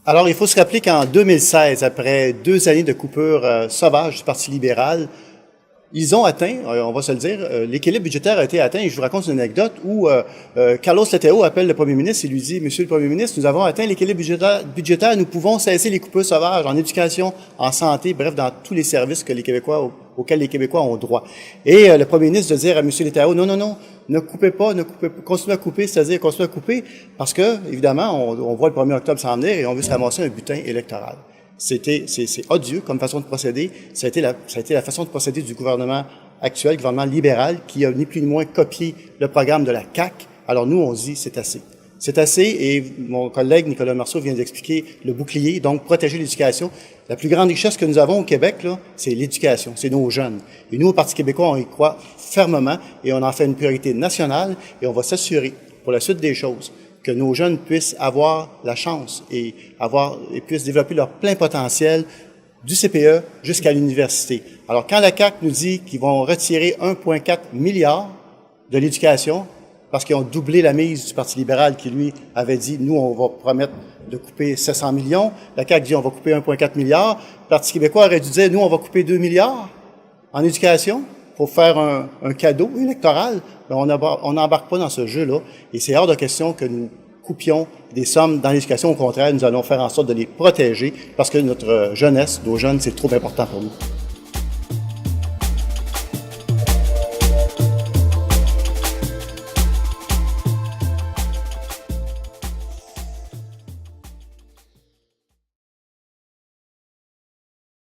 Alors, il faut se rappeler qu'en 2016, après 2 années de coupure sauvage du Parti libéral, ils ont atteint, on va se le dire, l'équilibre budgétaire a été atteint. Et je vous raconte une anecdote où Carlos Leteo appelle le premier ministre et lui dit « Monsieur le premier ministre, nous avons atteint l'équilibre budgétaire, nous pouvons cesser les coupures sauvages en éducation, en santé, bref, dans tous les services que les Québécois, auxquels les Québécois ont droit. » Et le premier ministre de dire à Monsieur Leteo « Non, non, non, ne coupez pas, continuez à couper, c'est-à-dire continuez à couper, parce que, évidemment, on voit le 1er octobre s'en venir et on veut se ramasser un butin électoral. » C'est odieux comme façon de procéder. Ça a été la façon de procéder du gouvernement actuel, gouvernement libéral, qui a ni plus ni moins copié le programme de la CAQ. Alors nous, on se dit, c'est assez. C'est assez, et mon collègue Nicolas Marceau vient d'expliquer le bouclier, donc protéger l'éducation. La plus grande richesse que nous avons au Québec, là, c'est l'éducation, c'est nos jeunes. Et nous, au Parti québécois, on y croit fermement, et on en fait une priorité nationale, et on va s'assurer, pour la suite des choses, que nos jeunes puissent avoir la chance et puissent développer leur plein potentiel du CPE jusqu'à l'université. Alors, quand la CAQ nous dit qu'ils vont retirer 1,4 milliard de l'éducation, parce qu'ils ont doublé la mise du Parti libéral qui, lui, avait dit, nous, on va promettre de couper 700 millions. La CAQ dit, on va couper 1,4 milliard. Le Parti québécois aurait dû dire, nous, on va couper 2 milliards en éducation pour faire un cadeau électoral. Mais on n'embarque pas dans ce jeu-là. Et c'est hors de question que nous coupions des sommes dans l'éducation. Au contraire, nous allons faire en sorte de les protéger parce que notre jeunesse, nos jeunes, c'est trop important pour nous.